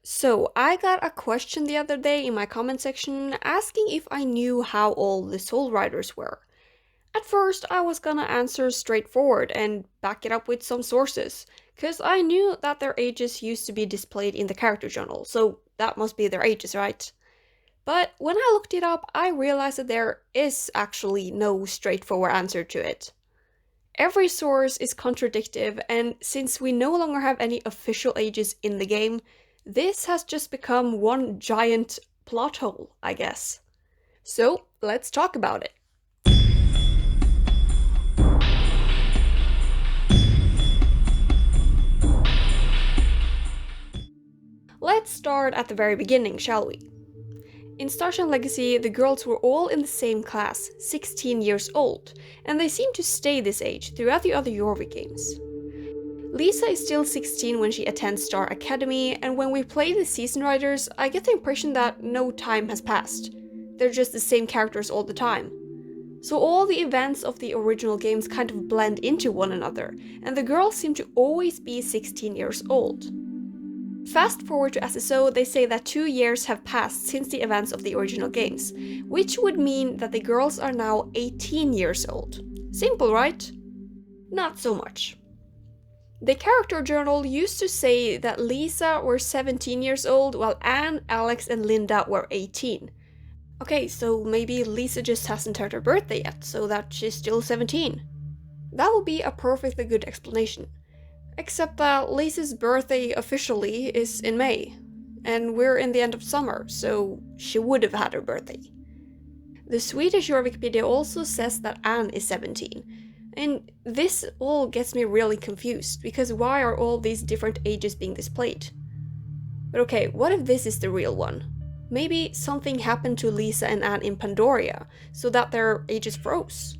So, I got a question the other day in my comment section asking if I knew how old the Soul Riders were. At first, I was gonna answer straightforward and back it up with some sources, because I knew that their ages used to be displayed in the character journal, so that must be their ages, right? But when I looked it up, I realized that there is actually no straightforward answer to it. Every source is contradictive, and since we no longer have any official ages in the game, this has just become one giant plot hole, I guess. So, let's talk about it. Let's start at the very beginning, shall we? In Starshine Legacy, the girls were all in the same class, 16 years old, and they seem to stay this age throughout the other Jorvik games. Lisa is still 16 when she attends Star Academy, and when we play the Season Riders, I get the impression that no time has passed. They're just the same characters all the time. So all the events of the original games kind of blend into one another, and the girls seem to always be 16 years old. Fast forward to SSO, they say that 2 years have passed since the events of the original games, which would mean that the girls are now 18 years old. Simple, right? Not so much. The character journal used to say that Lisa were 17 years old while Anne, Alex, and Linda were 18. Okay, so maybe Lisa just hasn't had her birthday yet, so that she's still 17. That would be a perfectly good explanation. Except that Lisa's birthday officially is in May, and we're in the end of summer, so she would have had her birthday. The Swedish Wikipedia also says that Anne is 17, and this all gets me really confused, because why are all these different ages being displayed? But okay, what if this is the real one? Maybe something happened to Lisa and Anne in Pandoria, so that their ages froze.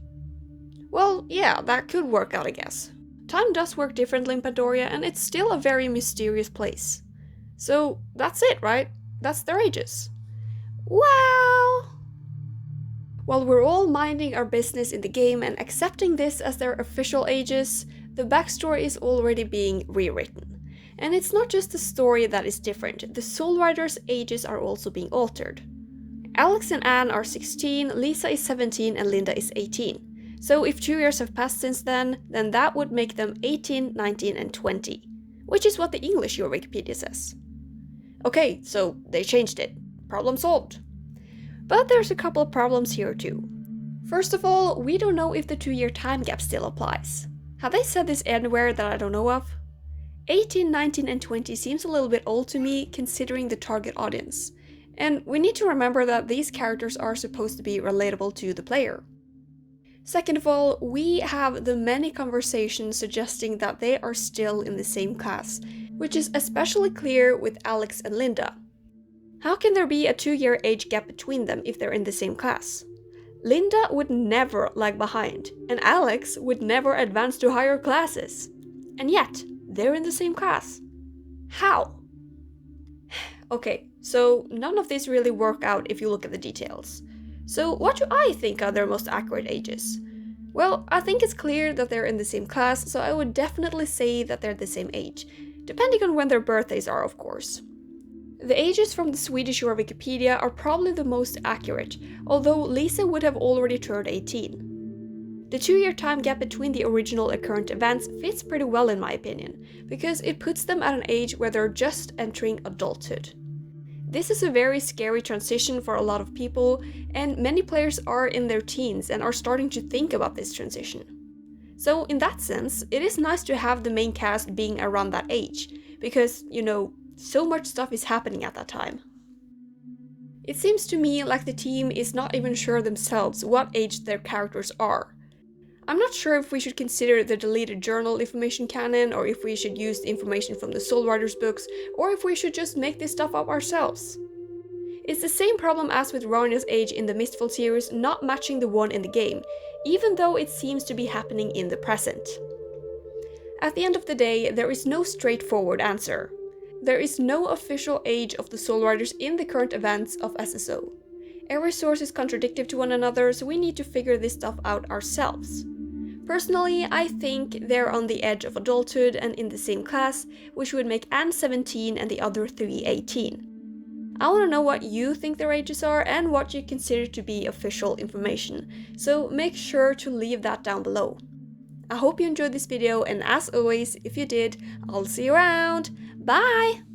Well, yeah, that could work out, I guess. Time does work differently in Pandoria, and it's still a very mysterious place. So that's it, right? That's their ages. Well... While we're all minding our business in the game and accepting this as their official ages, the backstory is already being rewritten. And it's not just the story that is different, the Soul Riders' ages are also being altered. Alex and Anne are 16, Lisa is 17, and Linda is 18. So if 2 years have passed since then that would make them 18, 19, and 20. Which is what the English Your Wikipedia says. Okay, so they changed it. Problem solved. But there's a couple of problems here too. First of all, we don't know if the 2-year time gap still applies. Have they said this anywhere that I don't know of? 18, 19, and 20 seems a little bit old to me considering the target audience. And we need to remember that these characters are supposed to be relatable to the player. Second of all, we have the many conversations suggesting that they are still in the same class, which is especially clear with Alex and Linda. How can there be a 2-year age gap between them if they're in the same class? Linda would never lag behind, and Alex would never advance to higher classes. And yet, they're in the same class. How? Okay, so none of this really work out if you look at the details. So what do I think are their most accurate ages? Well, I think it's clear that they're in the same class, so I would definitely say that they're the same age, depending on when their birthdays are, of course. The ages from the Swedish Your Wikipedia are probably the most accurate, although Lisa would have already turned 18. The 2-year time gap between the original and current events fits pretty well in my opinion, because it puts them at an age where they're just entering adulthood. This is a very scary transition for a lot of people, and many players are in their teens and are starting to think about this transition. So in that sense, it is nice to have the main cast being around that age, because, so much stuff is happening at that time. It seems to me like the team is not even sure themselves what age their characters are. I'm not sure if we should consider the deleted journal information canon, or if we should use the information from the Soul Riders books, or if we should just make this stuff up ourselves. It's the same problem as with Rania's age in the Mistfall series not matching the one in the game, even though it seems to be happening in the present. At the end of the day, there is no straightforward answer. There is no official age of the Soul Riders in the current events of SSO. Every source is contradictory to one another, so we need to figure this stuff out ourselves. Personally, I think they're on the edge of adulthood and in the same class, which would make Anne 17 and the other 3 18. I want to know what you think their ages are and what you consider to be official information, so make sure to leave that down below. I hope you enjoyed this video, and as always, if you did, I'll see you around. Bye!